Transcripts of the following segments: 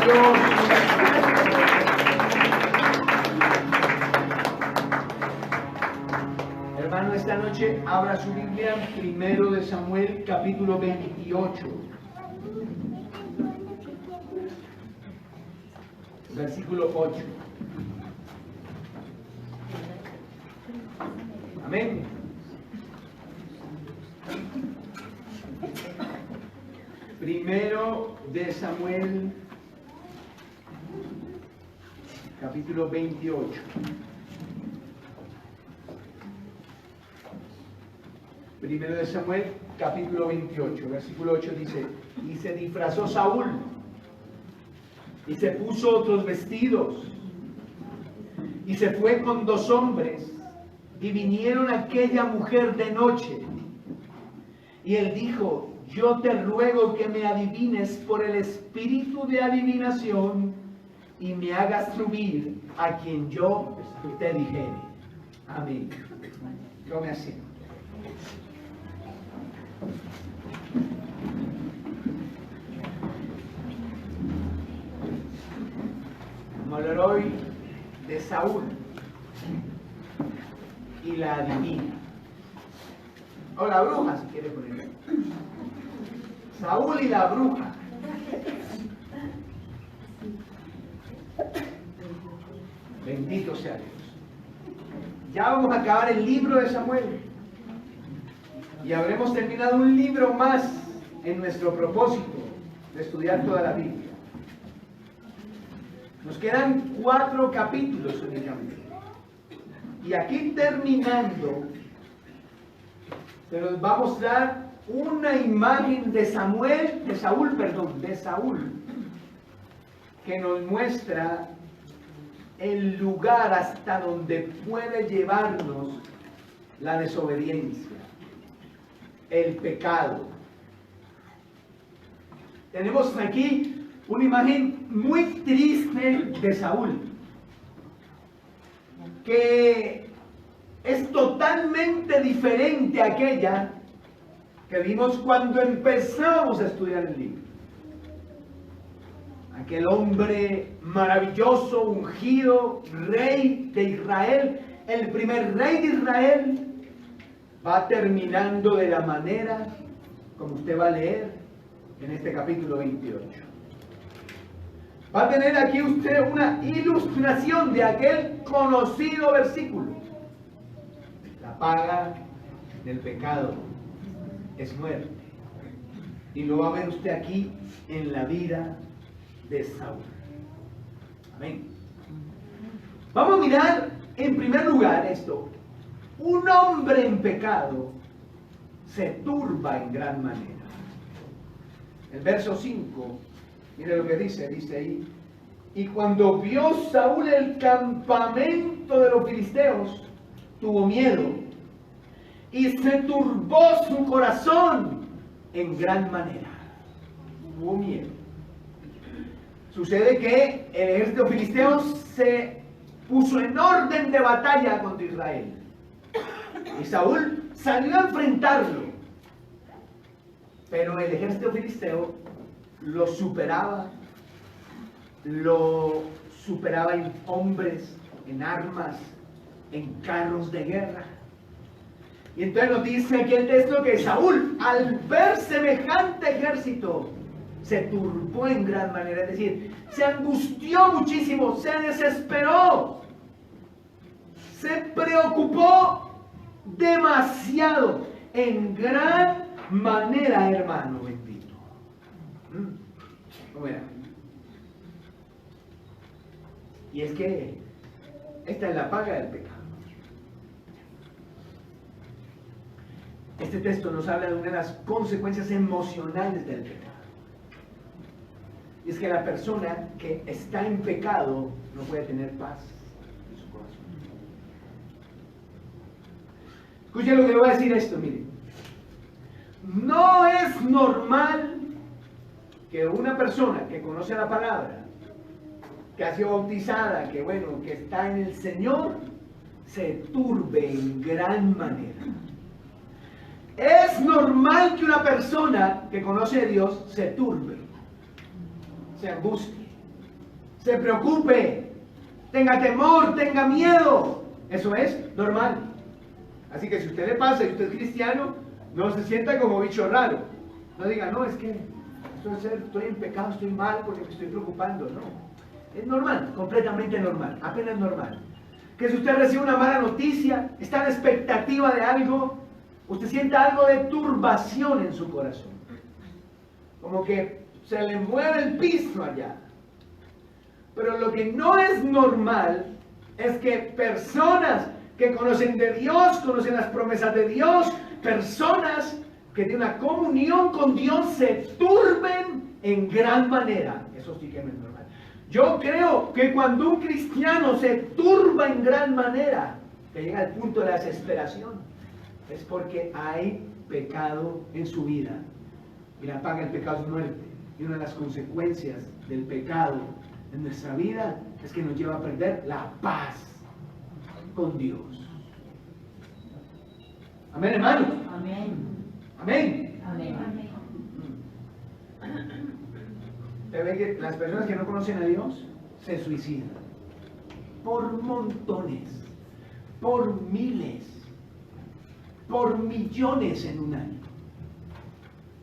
Dios. Hermano, esta noche abra su Biblia, 1 de Samuel, capítulo 28. Versículo 8. Amén. Primero de Samuel, capítulo 28. Primero de Samuel, capítulo 28, versículo 8 dice: y se disfrazó Saúl, y se puso otros vestidos, y se fue con 2 hombres, y vinieron a aquella mujer de noche. Y él dijo: yo te ruego que me adivines por el espíritu de adivinación, y me hagas subir a quien yo te dijere. Amén. Tome asiento. Vamos a hablar hoy de Saúl y la adivina. O la bruja, si quiere ponerlo. Saúl y la bruja. Bendito sea Dios. Ya vamos a acabar el libro de Samuel. Y habremos terminado un libro más en nuestro propósito de estudiar toda la Biblia. Nos quedan 4 capítulos únicamente. Y aquí terminando, se nos va a mostrar una imagen de Saúl, que nos muestra el lugar hasta donde puede llevarnos la desobediencia, el pecado. Tenemos aquí una imagen muy triste de Saúl, que es totalmente diferente a aquella que vimos cuando empezamos a estudiar el libro. Aquel hombre maravilloso, ungido, rey de Israel, el primer rey de Israel, va terminando de la manera como usted va a leer en este capítulo 28. Va a tener aquí usted una ilustración de aquel conocido versículo: la paga del pecado es muerte. Y lo va a ver usted aquí en la vida de Saúl. Amén. Vamos a mirar en primer lugar esto: un hombre en pecado se turba en gran manera. El verso 5, mire lo que dice ahí: y cuando vio Saúl el campamento de los filisteos, tuvo miedo, y se turbó su corazón en gran manera. Tuvo miedo. Sucede que el ejército filisteo se puso en orden de batalla contra Israel. Y Saúl salió a enfrentarlo. Pero el ejército filisteo lo superaba en hombres, en armas, en carros de guerra. Y entonces nos dice aquí el texto que Saúl, al ver semejante ejército, se turbó en gran manera, es decir, se angustió muchísimo, se desesperó, se preocupó demasiado, en gran manera, hermano bendito. ¿Cómo era? Y es que esta es la paga del pecado. Este texto nos habla de una de las consecuencias emocionales del pecado. Y es que la persona que está en pecado no puede tener paz en su corazón. Escuchen lo que le voy a decir esto, miren. No es normal que una persona que conoce la palabra, que ha sido bautizada, que bueno, que está en el Señor, se turbe en gran manera. Es normal que una persona que conoce a Dios se turbe, se angustie. se preocupe, tenga temor, tenga miedo. Eso es normal. Así que si usted le pasa y usted es cristiano, no se sienta como bicho raro. No diga, no, es que estoy en pecado, estoy mal porque me estoy preocupando. No, es normal, completamente normal, apenas normal. Que si usted recibe una mala noticia, está en expectativa de algo, usted sienta algo de turbación en su corazón. Como que se le mueve el piso allá. Pero lo que no es normal es que personas que conocen de Dios, conocen las promesas de Dios, personas que tienen una comunión con Dios se turben en gran manera. Eso sí que no es normal. Yo creo que cuando un cristiano se turba en gran manera, que llega al punto de la desesperación, es porque hay pecado en su vida. Y la paga del pecado es muerte. Y una de las consecuencias del pecado en nuestra vida es que nos lleva a perder la paz con Dios. Amén, hermanos. Amén. Amén. Amén. Usted ve que las personas que no conocen a Dios se suicidan por montones, por miles, por millones en un año.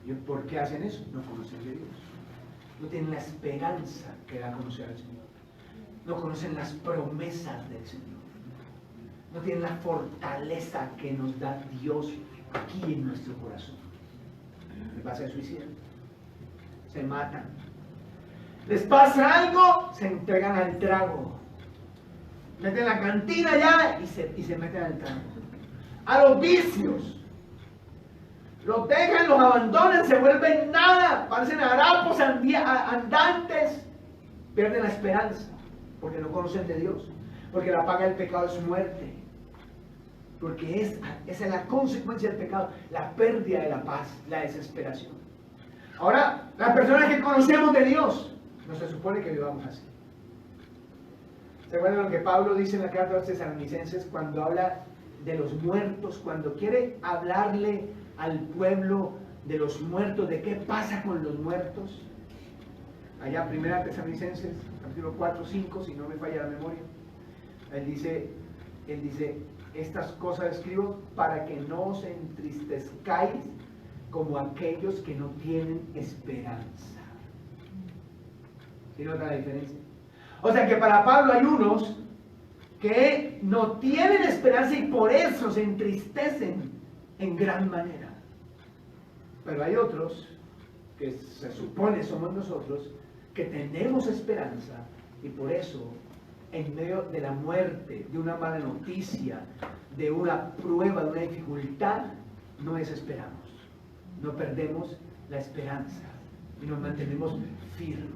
¿Y por qué hacen eso? No conocen de Dios. No tienen la esperanza que da a conocer al Señor. No conocen las promesas del Señor. No tienen la fortaleza que nos da Dios aquí en nuestro corazón. Les pasa el suicidio. Se matan. Les pasa algo, se entregan al trago. Meten la cantina ya y se meten al trago. A los vicios. Los dejan, los abandonan, se vuelven nada, parecen harapos andantes, pierden la esperanza, porque no conocen de Dios, porque la paga del pecado es muerte, porque esa es la consecuencia del pecado, la pérdida de la paz, la desesperación. Ahora, las personas que conocemos de Dios, no se supone que vivamos así. ¿Se acuerdan lo que Pablo dice en la carta a los Tesalonicenses cuando habla de los muertos, cuando quiere hablarle al pueblo de los muertos, de qué pasa con los muertos? Allá, 1 Tesalonicenses, capítulo 4, 5, si no me falla la memoria. Él dice, estas cosas escribo para que no os entristezcáis como aquellos que no tienen esperanza. ¿Sí nota la diferencia? O sea que para Pablo hay unos que no tienen esperanza y por eso se entristecen en gran manera. Pero hay otros, que se supone somos nosotros, que tenemos esperanza y por eso, en medio de la muerte, de una mala noticia, de una prueba, de una dificultad, no desesperamos, no perdemos la esperanza y nos mantenemos firmes.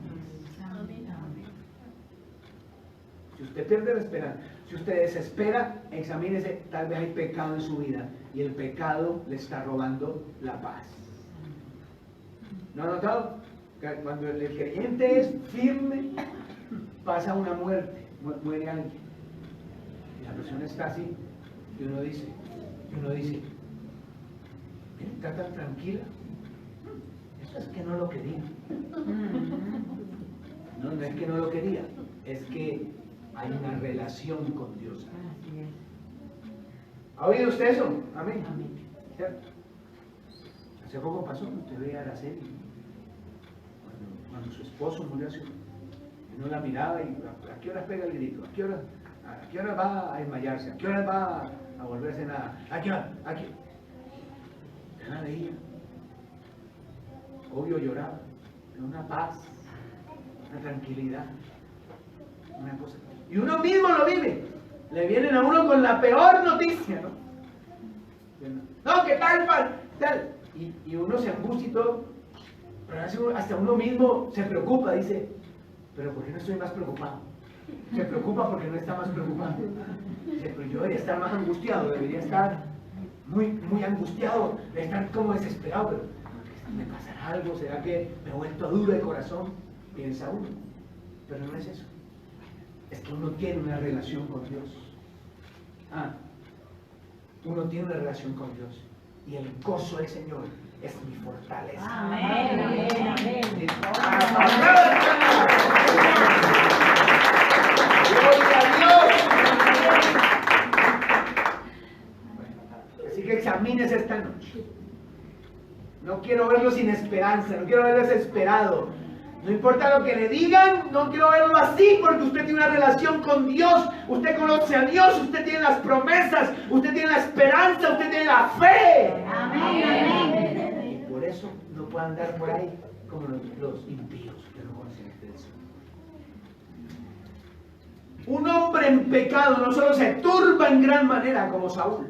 Si usted pierde la esperanza, si usted desespera, examínese, tal vez hay pecado en su vida y el pecado le está robando la paz. ¿No ha notado? Que cuando el creyente es firme, pasa una muerte, muere alguien. Y la persona está así, y uno dice, está tan tranquila. Eso es que no lo quería. No, no es que no lo quería, es que hay una relación con Dios. ¿Ha oído usted eso? Amén. ¿Cierto? Hace poco pasó, usted veía la serie. Cuando su esposo murió así, uno la miraba y ¿a qué horas pega el grito? ¿A qué horas va a desmayarse? ¿A qué horas va a volverse nada? ¿A qué hora? ¿A qué? Ya la veía. Obvio lloraba, pero una paz, una tranquilidad, una cosa. Y uno mismo lo vive. Le vienen a uno con la peor noticia, ¿no? No, ¿qué tal? Tal. Y uno se angustia y todo. Pero hasta uno mismo se preocupa, dice, pero ¿por qué no estoy más preocupado? Se preocupa porque no está más preocupado. Dice, pero yo debería estar más angustiado, debería estar muy angustiado, debería estar como desesperado, pero ¿me pasará algo? ¿Será que me he vuelto duro de corazón? Piensa uno. Pero no es eso. Es que uno tiene una relación con Dios. Uno tiene una relación con Dios. Y el gozo del Señor es mi fortaleza. Amén, amén, amén. No quiero verlo sin esperanza, no quiero verlo desesperado. No importa lo que le digan, no quiero verlo así, porque usted tiene una relación con Dios, usted conoce a Dios, usted tiene las promesas, usted tiene la esperanza, usted tiene la fe. Amén. Y por eso no puede andar por ahí como los impíos que no conocen de eso. Un hombre en pecado no solo se turba en gran manera como Saúl,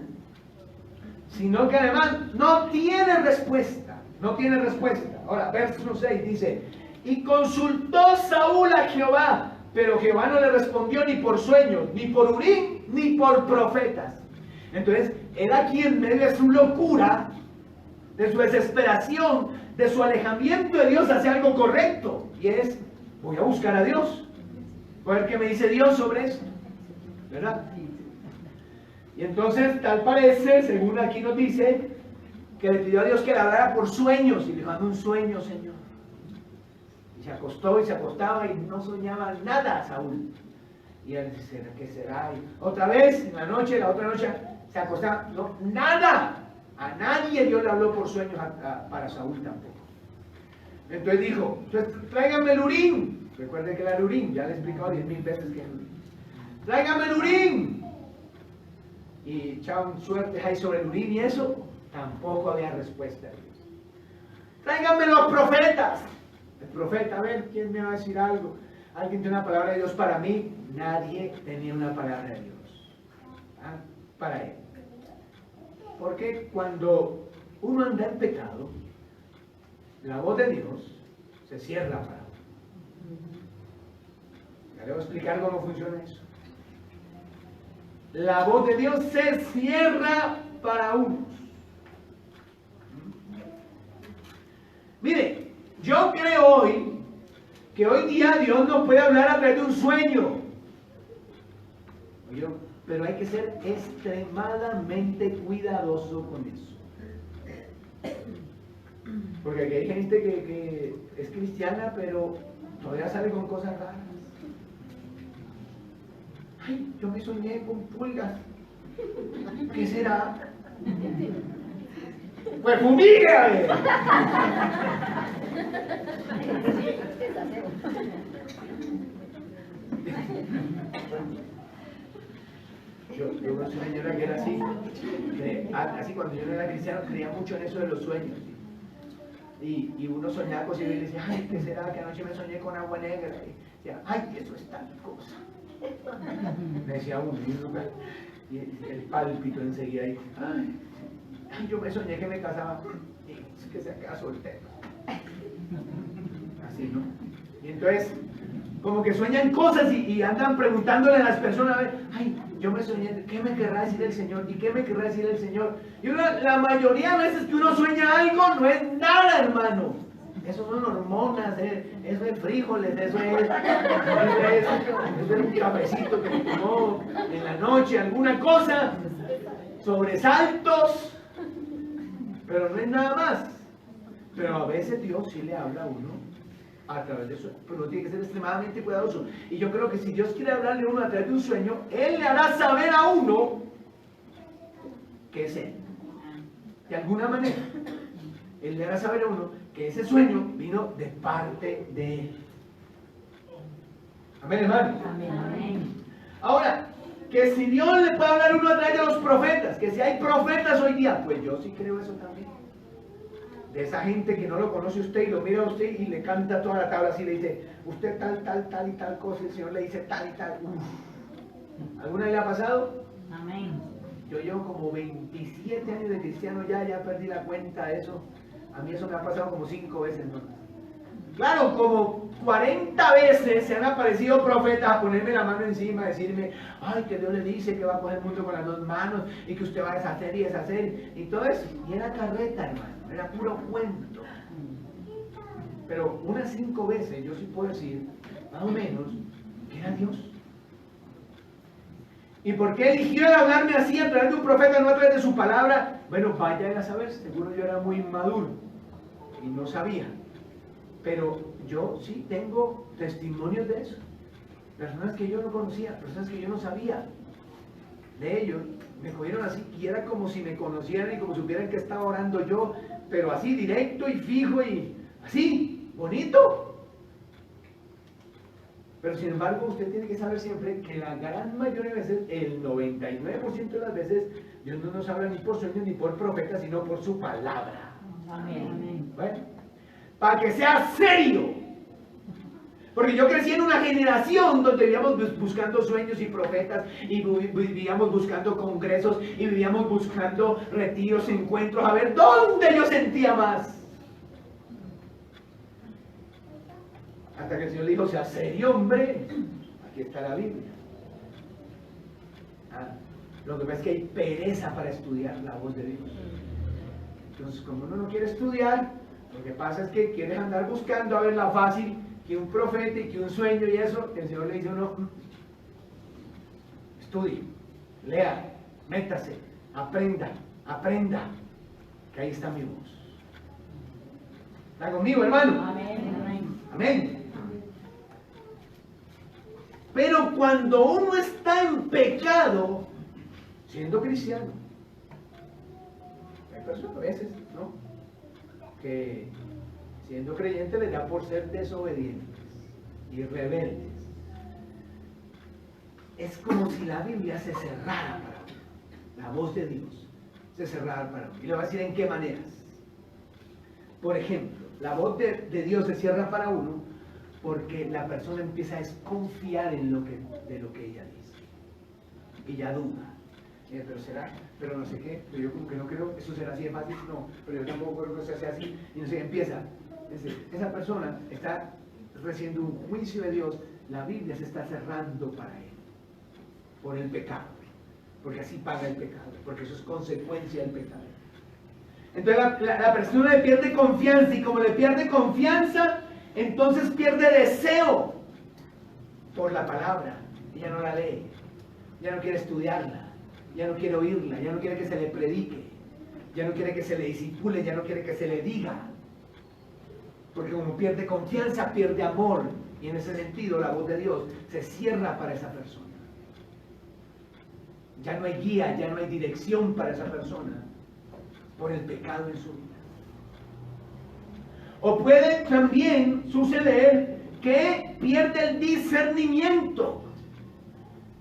sino que además no tiene respuesta. No tiene respuesta. Ahora, verso 6 dice: y consultó Saúl a Jehová, pero Jehová no le respondió ni por sueños, ni por Urim, ni por profetas. Entonces, él aquí en medio de su locura, de su desesperación, de su alejamiento de Dios, hace algo correcto. Y es, voy a buscar a Dios. Voy a ver qué me dice Dios sobre esto. ¿Verdad? Y entonces, tal parece, según aquí nos dice, que le pidió a Dios que le hablara por sueños. Y le dijo: hazme un sueño, Señor. Se acostó y se acostaba y no soñaba nada Saúl. Y él dice: ¿qué será? Y otra vez, en la noche, la otra noche, se acostaba. No, nada. A nadie Dios le habló por sueños para Saúl tampoco. Entonces dijo: tráigame el Urim. Recuerden que era el Urim, ya le he explicado 10,000 veces que es el Urim. Tráigame el Urim. Y echaban suertes ahí sobre el Urim y eso, tampoco había respuesta de Dios. Tráigame los profetas. El profeta: a ver, ¿quién me va a decir algo? ¿Alguien tiene una palabra de Dios para mí? Nadie tenía una palabra de Dios para él. Porque cuando uno anda en pecado, la voz de Dios se cierra para uno. Ya le voy a explicar cómo funciona eso. La voz de Dios se cierra para uno. Mire, yo creo hoy que hoy día Dios nos puede hablar a través de un sueño. Pero hay que ser extremadamente cuidadoso con eso. Porque aquí hay gente que es cristiana, pero todavía sale con cosas raras. Ay, yo me soñé con pulgas. ¿Qué será? Pues fumígame. Yo conocí una señora que era así, así cuando yo no era cristiano, creía mucho en eso de los sueños. Y uno soñaba cosas y le decía: ay, ¿qué será? Que anoche me soñé con agua negra. Y decía: ay, eso es tal cosa. Me decía uno, y el pálpito enseguida ahí: ay, yo me soñé que me casaba. Y que se queda soltero. Así, ¿no? Y entonces, como que sueñan cosas y andan preguntándole a las personas: ay, yo me soñé, ¿qué me querrá decir el Señor? ¿Y qué me querrá decir el Señor? Y la mayoría de veces que uno sueña algo no es nada, hermano. Eso son hormonas, eso es frijoles, eso es un cafecito que me tomó en la noche, alguna cosa, sobresaltos, pero no es nada más. Pero a veces Dios sí le habla a uno a través de eso, pero uno tiene que ser extremadamente cuidadoso. Y yo creo que si Dios quiere hablarle a uno a través de un sueño, Él le hará saber a uno que es Él. De alguna manera, Él le hará saber a uno que ese sueño vino de parte de Él. Amén, hermano. Amén. Ahora, que si Dios le puede hablar a uno a través de los profetas, que si hay profetas hoy día, pues yo sí creo eso también. De esa gente que no lo conoce usted y lo mira a usted y le canta toda la tabla así, le dice: usted tal y tal cosa, y el Señor le dice tal y tal. ¿Alguna vez le ha pasado? Amén. Yo llevo como 27 años de cristiano ya perdí la cuenta de eso. A mí eso me ha pasado como 5 veces, ¿no? Claro, como 40 veces se han aparecido profetas a ponerme la mano encima, a decirme: ay, que Dios le dice que va a coger el mundo con las 2 manos y que usted va a deshacer y deshacer y todo eso. Y era carreta, hermano, era puro cuento. Pero unas 5 veces yo sí puedo decir, más o menos, que era Dios. ¿Y por qué eligió hablarme así a través de un profeta, no a través de su palabra? Bueno, vayan a saber, seguro yo era muy inmaduro y no sabía. Pero yo sí tengo testimonios de eso. Personas que yo no conocía, personas que yo no sabía de ellos, me cogieron así y era como si me conocieran y como supieran que estaba orando yo pero así directo y fijo y así, bonito. Pero sin embargo, usted tiene que saber siempre que la gran mayoría de veces, el 99% de las veces, Dios no nos habla ni por sueños ni por profetas, sino por su palabra. Amén. Bueno, para que sea serio. Porque yo crecí en una generación donde vivíamos buscando sueños y profetas, y vivíamos buscando congresos, y vivíamos buscando retiros, encuentros, a ver dónde yo sentía más. Hasta que el Señor le dijo, sea serio, hombre. Aquí está la Biblia. Lo que pasa es que hay pereza para estudiar la voz de Dios. Entonces, como uno no quiere estudiar, lo que pasa es que quiere andar buscando a ver la fácil, que un profeta y que un sueño y eso. El Señor le dice a uno, estudie, lea, métase, aprenda, que ahí está mi voz. ¿Está conmigo, hermano? Amén. Amén. Pero cuando uno está en pecado, siendo cristiano, hay personas a veces, ¿no?, que siendo creyente les da por ser desobedientes y rebeldes. Es como si la Biblia se cerrara para uno, la voz de Dios se cerrara para uno. Y le voy a decir en qué maneras. Por ejemplo, la voz de Dios se cierra para uno porque la persona empieza a desconfiar de lo que ella dice. Y ya duda. Pero será, pero no sé qué, pero yo como que no creo, eso será así de fácil, no, pero yo tampoco creo que se hace así, y no sé, empieza. Esa persona está recibiendo un juicio de Dios, la Biblia se está cerrando para él, por el pecado, porque así paga el pecado, porque eso es consecuencia del pecado. Entonces la persona le pierde confianza, y como le pierde confianza, entonces pierde deseo por la palabra, y ya no la lee, ya no quiere estudiarla, ya no quiere oírla, ya no quiere que se le predique, ya no quiere que se le disipule, ya no quiere que se le diga. Porque como pierde confianza, pierde amor. Y en ese sentido la voz de Dios se cierra para esa persona. Ya no hay guía, ya no hay dirección para esa persona por el pecado en su vida. O puede también suceder que pierde el discernimiento.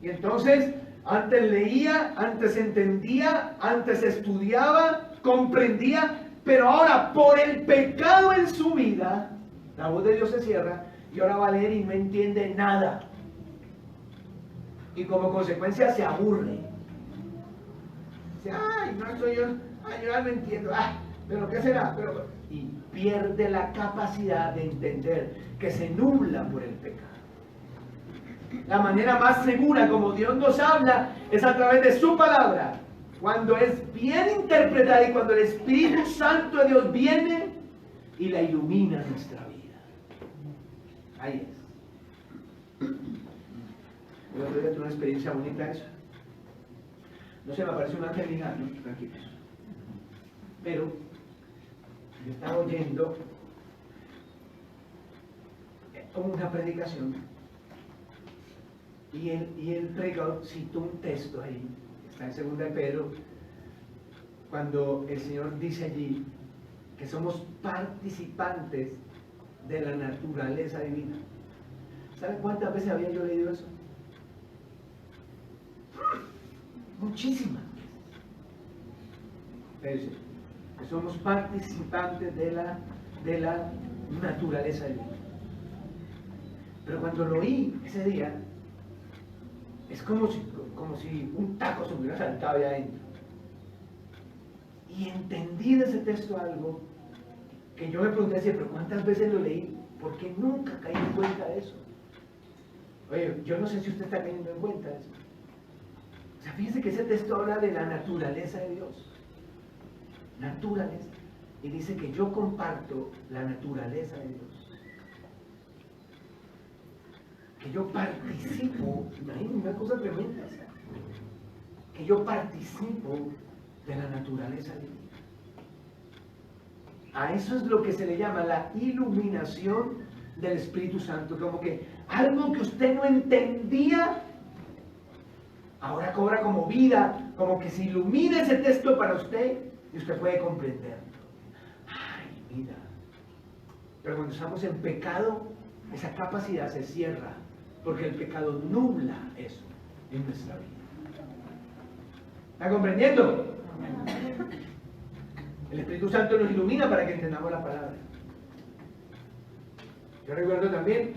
Y entonces antes leía, antes entendía, antes estudiaba, comprendía, pero ahora por el pecado en su vida, la voz de Dios se cierra y ahora va a leer y no entiende nada. Y como consecuencia se aburre. Dice, ay, no soy yo, ay, yo ya no entiendo, pero ¿qué será? Y pierde la capacidad de entender, que se nubla por el pecado. La manera más segura como Dios nos habla es a través de su palabra. Cuando es bien interpretada y cuando el Espíritu Santo de Dios viene y la ilumina nuestra vida. Ahí es. Yo creo que es una experiencia bonita eso. No sé, me parece un ángel ligado, ¿no? Tranquilos. Pero yo estaba oyendo una predicación y el predicador citó un texto ahí, está en 2 de Pedro, cuando el Señor dice allí que somos participantes de la naturaleza divina. ¿Saben cuántas veces había yo leído eso? Muchísimas veces. Que somos participantes de la naturaleza divina. Pero cuando lo oí ese día, es como si un taco se me hubiera saltado allá adentro. Y entendí de ese texto algo que yo me pregunté, pero ¿cuántas veces lo leí? ¿Por qué nunca caí en cuenta de eso? Oye, yo no sé si usted está cayendo en cuenta de eso. O sea, fíjense que ese texto habla de la naturaleza de Dios. Naturaleza. Y dice que yo comparto la naturaleza de Dios. Que yo participo, imagínense una cosa tremenda, que yo participo de la naturaleza divina. A eso es lo que se le llama la iluminación del Espíritu Santo, como que algo que usted no entendía, ahora cobra como vida, como que se ilumina ese texto para usted y usted puede comprenderlo. vida. Pero cuando estamos en pecado, esa capacidad se cierra, porque el pecado nubla eso en nuestra vida. ¿Está comprendiendo? El Espíritu Santo nos ilumina para que entendamos la palabra. Yo recuerdo también,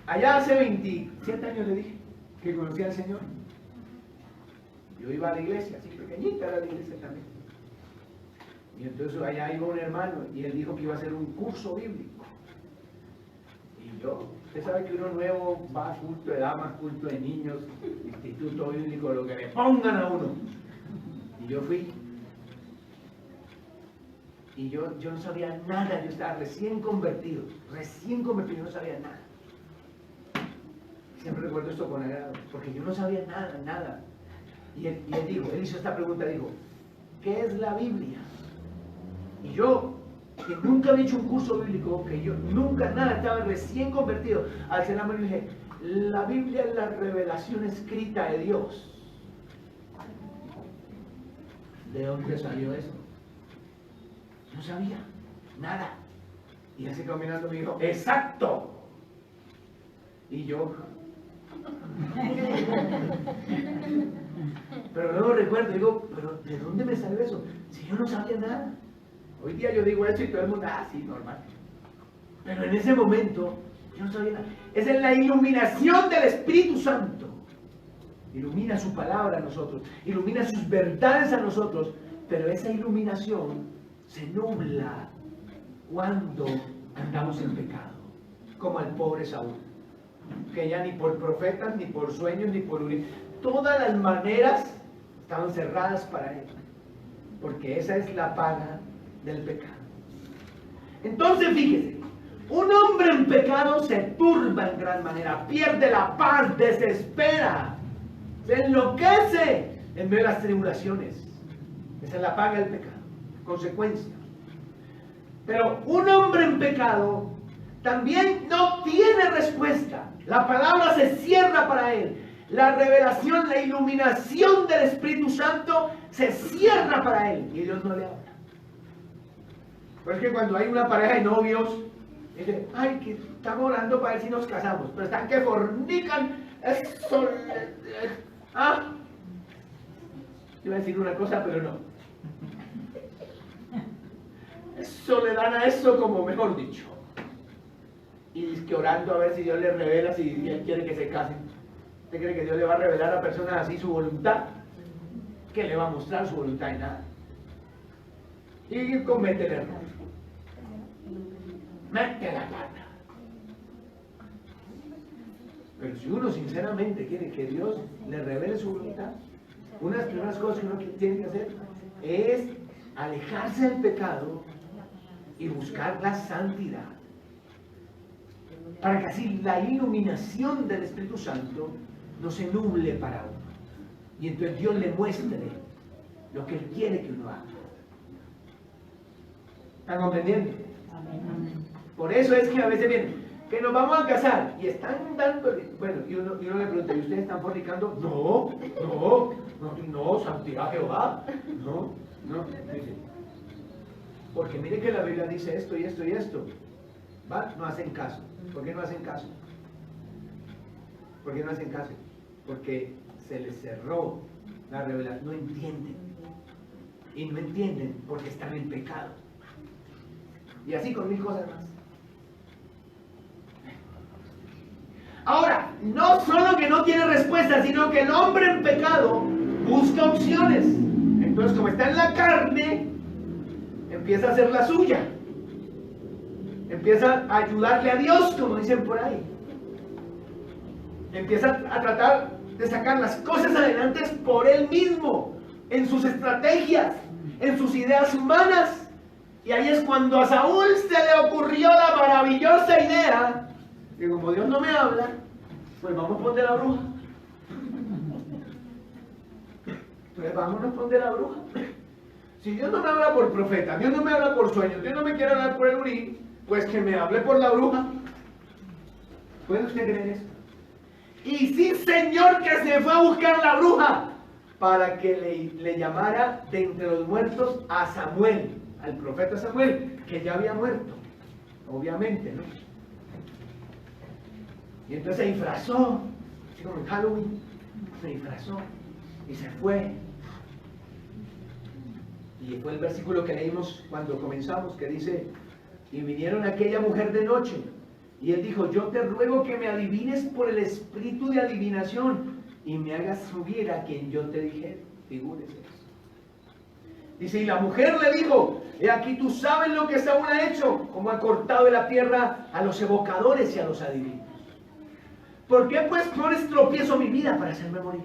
allá hace 27 años le dije que conocí al Señor. Yo iba a la iglesia, así pequeñita era la iglesia también. Y entonces allá iba un hermano y él dijo que iba a hacer un curso bíblico. Y yo, usted sabe que uno nuevo va a culto de damas, culto de niños, instituto bíblico, lo que le pongan a uno. Y yo fui. Y yo no sabía nada, yo estaba recién convertido, no sabía nada. Siempre recuerdo esto con agrado, porque yo no sabía nada. Y él hizo esta pregunta, dijo, ¿qué es la Biblia? Y yo, que nunca había hecho un curso bíblico, que yo nunca nada, estaba recién convertido, al ser la mano y dije, la Biblia es la revelación escrita de Dios. ¿De dónde salió eso? No sabía nada. Y así caminando me dijo, ¡exacto! Y yo, pero luego recuerdo, digo, ¿pero de dónde me salió eso? Si yo no sabía nada. Hoy día yo digo eso y todo el mundo, sí, normal. Pero en ese momento, yo no sabía nada. Esa es la iluminación del Espíritu Santo. Ilumina su palabra a nosotros, ilumina sus verdades a nosotros, pero esa iluminación se nubla cuando andamos en pecado, como el pobre Saúl, que ya ni por profetas, ni por sueños, ni por Urim, todas las maneras estaban cerradas para él, porque esa es la paga del pecado. Entonces fíjese, un hombre en pecado se turba en gran manera, pierde la paz, desespera, se enloquece en medio de las tribulaciones. Esa es la paga del pecado, consecuencia. Pero un hombre en pecado también no tiene respuesta. La palabra se cierra para él. La revelación, la iluminación del Espíritu Santo se cierra para él y Dios no le habla. Pues es que cuando hay una pareja de novios, dicen, ay, que estamos orando para ver si nos casamos, pero están que fornican. Eso, iba a decir una cosa, pero no. Eso le dan a eso como mejor dicho. Y dice que orando a ver si Dios le revela si Él quiere que se casen. ¿Usted cree que Dios le va a revelar a personas así su voluntad? ¿Qué le va a mostrar su voluntad? Y nada. Y comete el error. Mete la pata. Pero si uno sinceramente quiere que Dios le revele su voluntad, una de las primeras cosas que uno tiene que hacer es alejarse del pecado y buscar la santidad, para que así la iluminación del Espíritu Santo no se nuble para uno, y entonces Dios le muestre lo que Él quiere que uno haga. ¿Están comprendiendo? Por eso es que a veces vienen, que nos vamos a casar, y están dando, bueno, y uno le pregunta, ¿y ustedes están fornicando? No, santidad a Jehová, no, dice. Porque mire que la Biblia dice esto y esto y esto. ¿Va? No hacen caso. ¿Por qué no hacen caso? ¿Por qué no hacen caso? Porque se les cerró la revelación. No entienden. Y no entienden porque están en pecado. Y así con 1000 cosas más. Ahora, no solo que no tiene respuesta, sino que el hombre en pecado busca opciones. Entonces, como está en la carne, empieza a hacer la suya. Empieza a ayudarle a Dios, como dicen por ahí. Empieza a tratar de sacar las cosas adelante por él mismo, en sus estrategias, en sus ideas humanas. Y ahí es cuando a Saúl se le ocurrió la maravillosa idea que como Dios no me habla, pues vamos a poner la bruja. Pues vámonos a poner la bruja. Si Dios no me habla por profeta, Dios no me habla por sueños, Dios no me quiere hablar por el Urim, pues que me hable por la bruja. ¿Puede usted creer eso? Y sí, Señor, que se fue a buscar la bruja para que le llamara de entre los muertos a Samuel, al profeta Samuel, que ya había muerto, obviamente, ¿no? Y entonces se disfrazó, así como en Halloween, se disfrazó y se fue. Y fue el versículo que leímos cuando comenzamos, que dice, y vinieron aquella mujer de noche, y él dijo, yo te ruego que me adivines por el espíritu de adivinación, y me hagas subir a quien yo te dije. Figúrese. Dice, y la mujer le dijo, he aquí tú sabes lo que Saúl ha hecho, como ha cortado de la tierra a los evocadores y a los adivinos. ¿Por qué pues pones tropiezo mi vida para hacerme morir?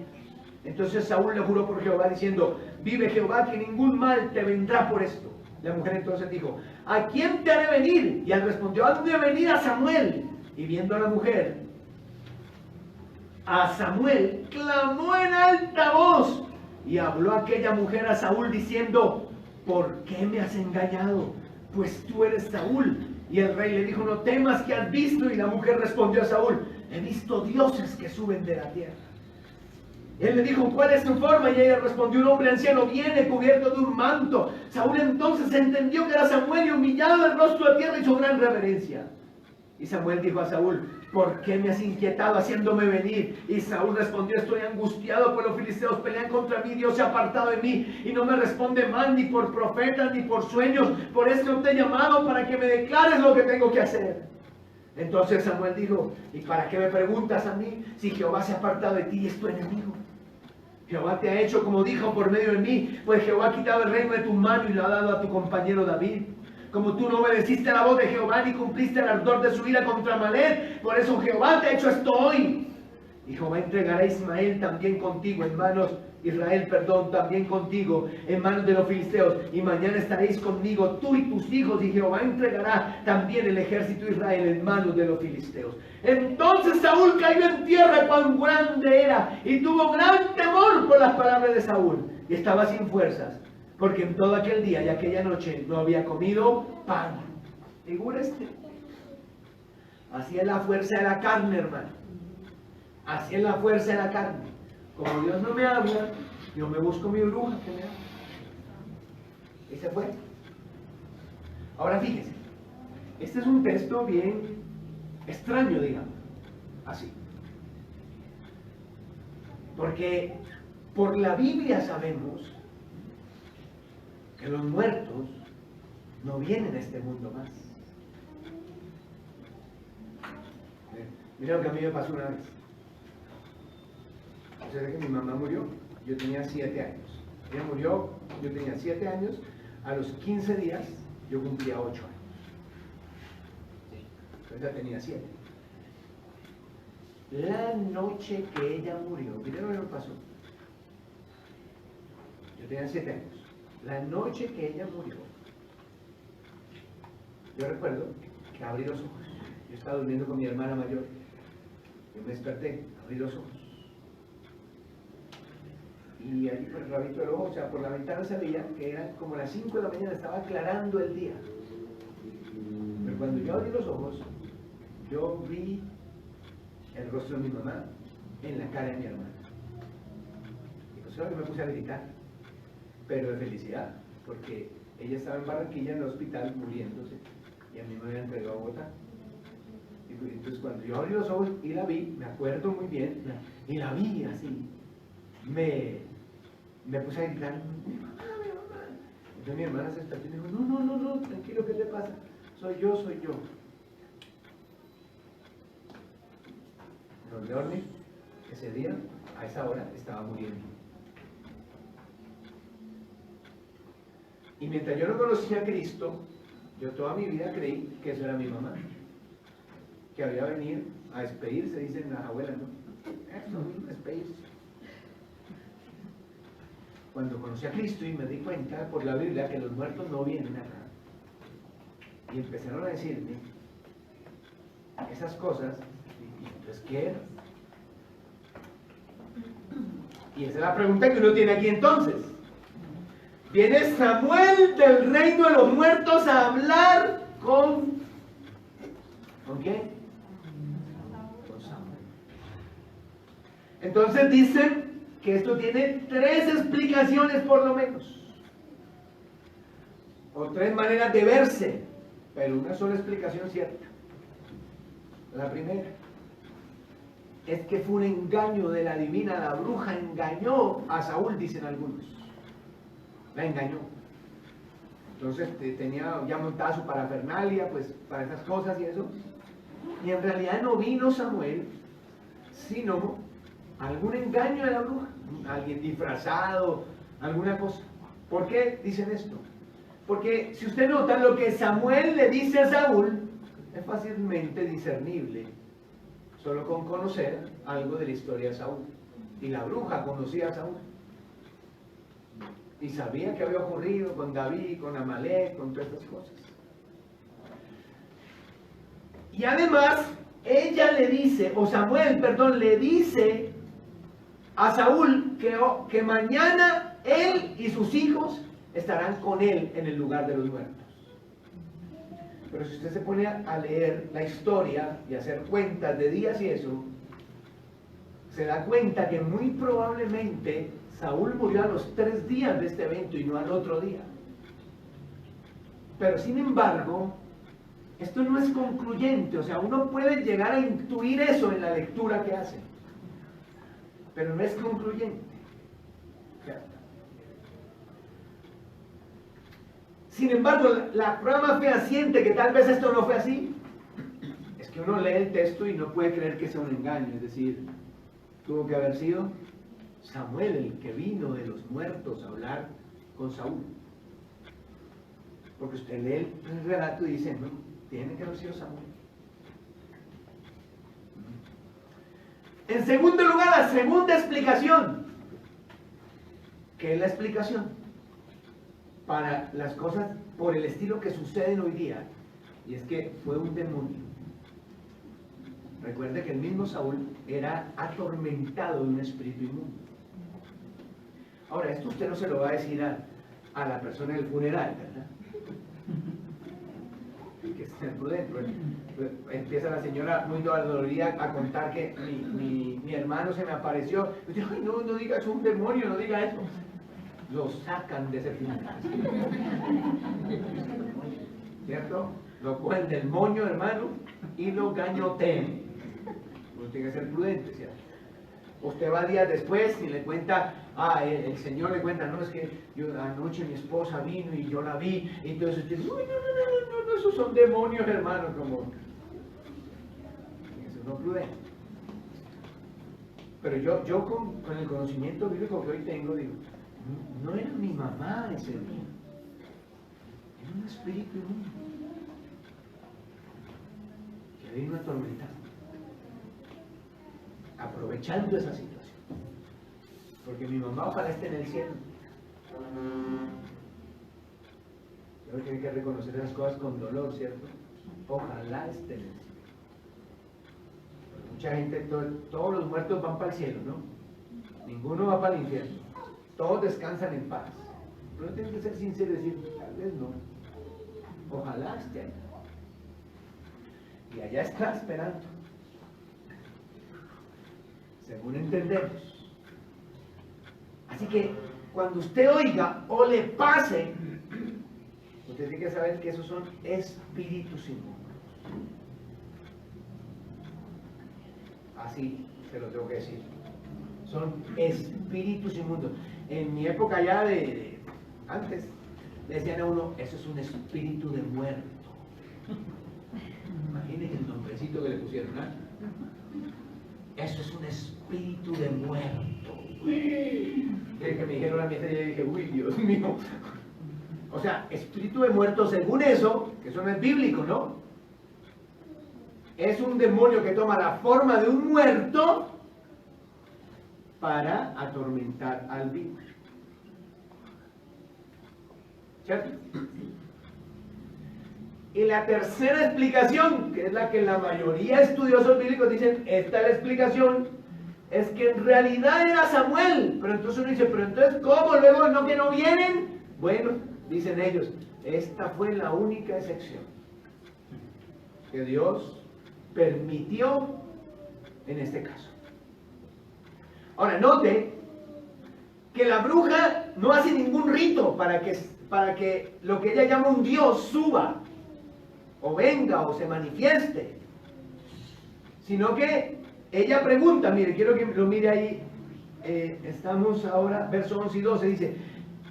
Entonces Saúl le juró por Jehová diciendo, vive Jehová que ningún mal te vendrá por esto. La mujer entonces dijo, ¿a quién te haré venir? Y él respondió, hazme venir a Samuel. Y viendo a la mujer, a Samuel, clamó en alta voz. Y habló aquella mujer a Saúl diciendo, ¿por qué me has engañado? Pues tú eres Saúl. Y el rey le dijo, no temas, que has visto. Y la mujer respondió a Saúl, he visto dioses que suben de la tierra. Y él le dijo, ¿cuál es tu forma? Y ella respondió, un hombre anciano viene cubierto de un manto. Saúl entonces entendió que era Samuel y humillado el rostro a tierra hizo gran reverencia. Y Samuel dijo a Saúl, ¿por qué me has inquietado haciéndome venir? Y Saúl respondió, estoy angustiado, pues los filisteos pelean contra mí, Dios se ha apartado de mí y no me responde mal ni por profetas ni por sueños. Por eso te he llamado para que me declares lo que tengo que hacer. Entonces Samuel dijo, ¿y para qué me preguntas a mí si Jehová se ha apartado de ti y es tu enemigo? Jehová te ha hecho como dijo por medio de mí, pues Jehová ha quitado el reino de tu mano y lo ha dado a tu compañero David. Como tú no obedeciste a la voz de Jehová ni cumpliste el ardor de su ira contra Amalek, por eso Jehová te ha hecho esto hoy. Y Jehová entregará a Ismael también contigo en manos, Israel, perdón, también contigo en manos de los filisteos. Y mañana estaréis conmigo, tú y tus hijos, y Jehová entregará también el ejército de Israel en manos de los filisteos. Entonces Saúl cayó en tierra, cuán grande era, y tuvo gran temor por las palabras de Saúl, y estaba sin fuerzas, porque en todo aquel día y aquella noche no había comido pan. Figúrese. Así es la fuerza de la carne, hermano. Así es la fuerza de la carne. Como Dios no me habla, yo me busco mi bruja que me habla. Y se fue. Ahora fíjese. Este es un texto bien extraño, digamos. Así. Porque por la Biblia sabemos que los muertos no vienen a este mundo más. Mira lo que a mí me pasó una vez. O sea, que mi mamá murió, yo tenía 7 años. Ella murió, yo tenía 7 años. A los 15 días, yo cumplía 8 años. Sí, entonces ya tenía 7. La noche que ella murió, mira lo que me pasó. Yo tenía 7 años. La noche que ella murió, yo recuerdo que abrí los ojos. Yo estaba durmiendo con mi hermana mayor. Yo me desperté, abrí los ojos. Y allí por el rabito del ojo, o sea, por la ventana se veía que eran como las 5 de la mañana, estaba aclarando el día. Pero cuando yo abrí los ojos, yo vi el rostro de mi mamá en la cara de mi hermana. Y pues claro que me puse a gritar, pero de felicidad, porque ella estaba en Barranquilla en el hospital muriéndose y a mí me habían entregado a Bogotá. Y entonces cuando yo abrí los ojos y la vi, me acuerdo muy bien, y la vi así, me puse a gritar, mi mamá, mi mamá. Entonces mi hermana se despertó y me dijo, no, tranquilo, ¿qué te pasa? Soy yo. Don Leorne, ese día, a esa hora, estaba muriendo. Y mientras yo no conocía a Cristo, yo toda mi vida creí que eso era mi mamá, que había venido a despedirse, dicen las abuelas, ¿no? Eso, despedirse. Cuando conocí a Cristo y me di cuenta por la Biblia que los muertos no vienen acá, y empezaron a decirme esas cosas, y entonces, ¿qué era? Y esa es la pregunta que uno tiene aquí entonces. Viene Samuel del reino de los muertos a hablar ¿con quién? Con Samuel. Entonces dicen que esto tiene 3 explicaciones por lo menos, o 3 maneras de verse pero una sola explicación cierta. La primera es que fue un engaño de la divina, la bruja engañó a Saúl, dicen algunos. La engañó. Entonces tenía ya montada su parafernalia, pues para esas cosas y eso. Y en realidad no vino Samuel, sino algún engaño de la bruja, alguien disfrazado, alguna cosa. ¿Por qué dicen esto? Porque si usted nota, lo que Samuel le dice a Saúl es fácilmente discernible, solo con conocer algo de la historia de Saúl. Y la bruja conocía a Saúl. Y sabía qué había ocurrido con David, con Amalek, con todas estas cosas. Y además, ella le dice, o Samuel, perdón, le dice a Saúl que mañana él y sus hijos estarán con él en el lugar de los muertos. Pero si usted se pone a leer la historia y a hacer cuentas de días y eso, se da cuenta que muy probablemente Saúl murió a los 3 días de este evento y no al otro día. Pero sin embargo, esto no es concluyente, o sea, uno puede llegar a intuir eso en la lectura que hace, pero no es concluyente. Sin embargo, la prueba más fehaciente que tal vez esto no fue así, es que uno lee el texto y no puede creer que sea un engaño, es decir, tuvo que haber sido Samuel el que vino de los muertos a hablar con Saúl. Porque usted lee el relato y dice, no, tiene que haber sido Samuel. En segundo lugar, la segunda explicación. ¿Qué es la explicación? Para las cosas por el estilo que suceden hoy día. Y es que fue un demonio. Recuerde que el mismo Saúl era atormentado de un espíritu inmundo. Ahora, esto usted no se lo va a decir a la persona del funeral, ¿verdad? Que esté prudente. Empieza la señora muy dolorida a contar que mi hermano se me apareció. Y dice, ay, no diga, es un demonio, no diga eso. Lo sacan de ese funeral. ¿Cierto? Lo cogen del moño, hermano, y lo gañotean. Uno tiene que ser prudente, ¿cierto? Usted va días después y le cuenta, el Señor le cuenta, no, es que anoche mi esposa vino y yo la vi, y entonces usted dice, uy, no, esos son demonios, hermano, como... Eso no es prudente. Pero yo con el conocimiento bíblico que hoy tengo, digo, no era mi mamá ese día, era un espíritu inmundo que vino a atormentar, aprovechando esa situación, porque mi mamá ojalá esté en el cielo. Pero tiene que reconocer esas cosas con dolor, ¿cierto? Ojalá esté en el cielo. Pero mucha gente, todos los muertos van para el cielo, ¿no? Ninguno va para el infierno. Todos descansan en paz. Pero tienen que ser sinceros y decir, tal vez no. Ojalá esté allá. Y allá está esperando. Según entendemos. Así que cuando usted oiga o le pase, usted tiene que saber que esos son espíritus inmundos. Así se lo tengo que decir. Son espíritus inmundos. En mi época ya antes, le decían a uno, eso es un espíritu de muerto. Imagínense el nombrecito que le pusieron, ¿ah? Eso es un espíritu de muerto. Que me dijeron a mí, yo dije, uy, Dios mío. O sea, espíritu de muerto, según eso, que eso no es bíblico, ¿no? Es un demonio que toma la forma de un muerto para atormentar al vivo. ¿Cierto? Y la tercera explicación, que es la que la mayoría de estudiosos bíblicos dicen, esta es la explicación, es que en realidad era Samuel. Pero entonces uno dice, pero entonces ¿cómo? Luego no que no vienen. Bueno, dicen ellos, esta fue la única excepción que Dios permitió en este caso. Ahora, note que la bruja no hace ningún rito para que lo que ella llama un dios suba. o venga o se manifieste, sino que ella pregunta, mire, quiero que lo mire ahí, estamos ahora, versos 11 y 12, dice,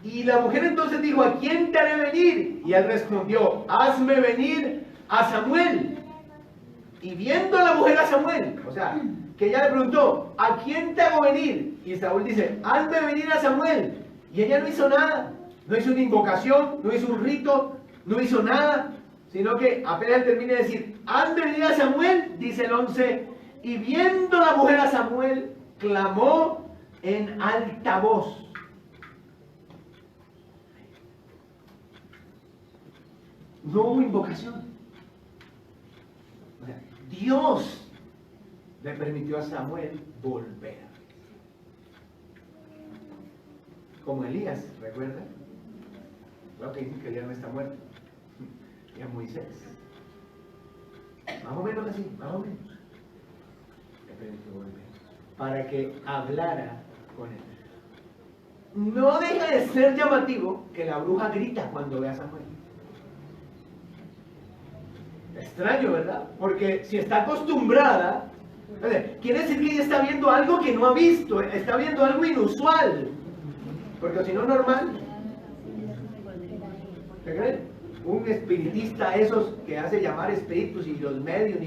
y la mujer entonces dijo, ¿a quién te haré venir? Y él respondió, hazme venir a Samuel. Y viendo la mujer a Samuel, o sea, que ella le preguntó, ¿a quién te hago venir? Y Saúl dice, hazme venir a Samuel. Y ella no hizo nada, no hizo una invocación, no hizo un rito, no hizo nada, sino que apenas termina de decir, hazme venir a Samuel, dice el 11, y viendo la mujer a Samuel, clamó en alta voz. No hubo invocación. O sea, Dios le permitió a Samuel volver. Como Elías, ¿recuerda? Lo que dicen que Elías no está muerto. Y a Moisés. Más o menos así, más o menos. Le permitió volver. Para que hablara con él. No deja de ser llamativo que la bruja grita cuando ve a Samuel. Extraño, ¿verdad? Porque si está acostumbrada, quiere decir que ella está viendo algo que no ha visto, está viendo algo inusual. Porque si no, normal. ¿Qué creen? Un espiritista, esos que hace llamar espíritus y los medios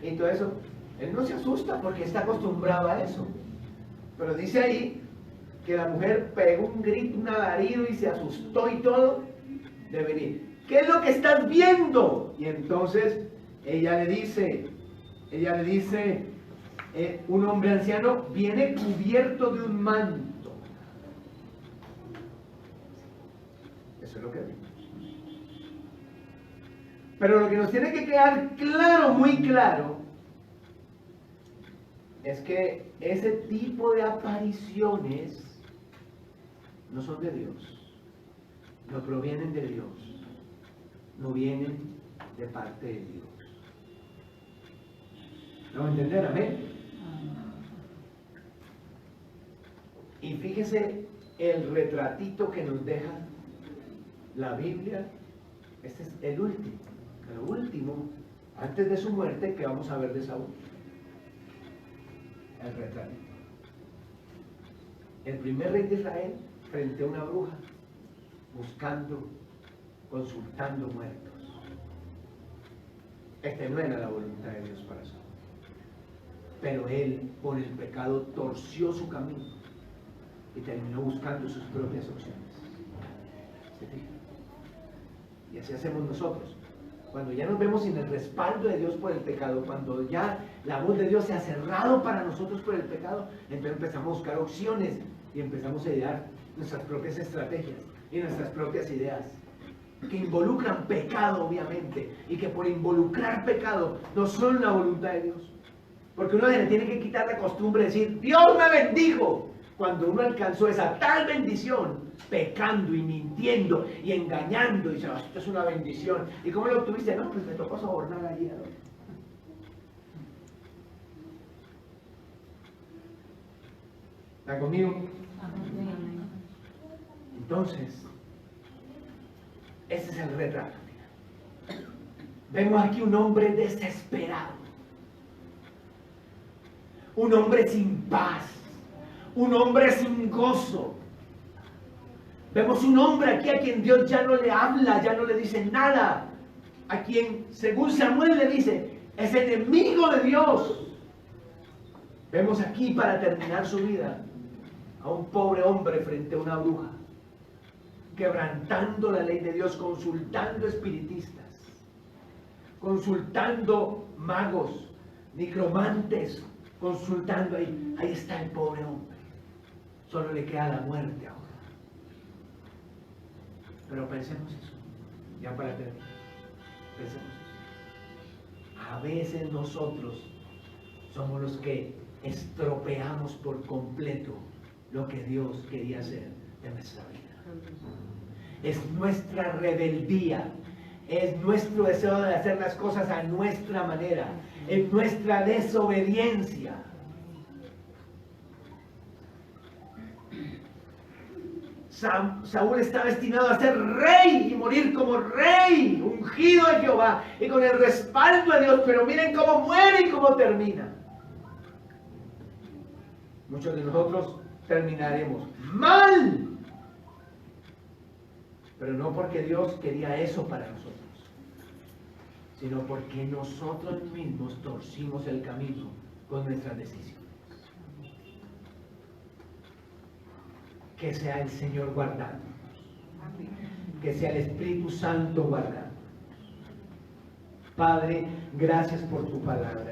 y todo eso, él no se asusta porque está acostumbrado a eso. Pero dice ahí que la mujer pegó un grito, un alarido y se asustó y todo de venir. ¿Qué es lo que estás viendo? Y entonces ella le dice, un hombre anciano viene cubierto de un manto. Eso es lo que vimos. Pero lo que nos tiene que quedar claro, muy claro, es que ese tipo de apariciones no son de Dios, no provienen de Dios, no vienen de parte de Dios. ¿No entender? Amén. Y fíjese el retratito que nos deja la Biblia. Este es el último, antes de su muerte, que vamos a ver de Saúl. El retratito. El primer rey de Israel frente a una bruja, buscando, consultando muertos. Esta no era la voluntad de Dios para Saúl. Pero él, por el pecado, torció su camino y terminó buscando sus propias opciones. ¿Se fijan? Y así hacemos nosotros. Cuando ya nos vemos sin el respaldo de Dios por el pecado, cuando ya la voz de Dios se ha cerrado para nosotros por el pecado, entonces empezamos a buscar opciones y empezamos a idear nuestras propias estrategias y nuestras propias ideas que involucran pecado, obviamente, y que por involucrar pecado no son la voluntad de Dios. Porque uno le tiene que quitar la costumbre de decir, Dios me bendijo, cuando uno alcanzó esa tal bendición, pecando y mintiendo y engañando, y dice, esto es una bendición. ¿Y cómo lo obtuviste? No, pues me tocó sobornar allí. ¿Está conmigo? Entonces, ese es el retrato. Vemos aquí un hombre desesperado, un hombre sin paz, un hombre sin gozo. Vemos un hombre aquí a quien Dios ya no le habla, ya no le dice nada, a quien, según Samuel le dice, es enemigo de Dios. Vemos aquí, para terminar su vida, a un pobre hombre frente a una bruja, quebrantando la ley de Dios, consultando espiritistas, consultando magos, necromantes, consultando ahí. Ahí está el pobre hombre. Solo le queda la muerte ahora. Pero pensemos eso, ya para terminar. Pensemos eso. A veces nosotros somos los que estropeamos por completo lo que Dios quería hacer de nuestra vida. Es nuestra rebeldía, es nuestro deseo de hacer las cosas a nuestra manera, es nuestra desobediencia. Saúl está destinado a ser rey y morir como rey, ungido de Jehová y con el respaldo de Dios. Pero miren cómo muere y cómo termina. Muchos de nosotros terminaremos mal. Pero no porque Dios quería eso para nosotros, sino porque nosotros mismos torcimos el camino con nuestras decisiones. Que sea el Señor guardándonos. Que sea el Espíritu Santo guardándonos. Padre, gracias por tu palabra.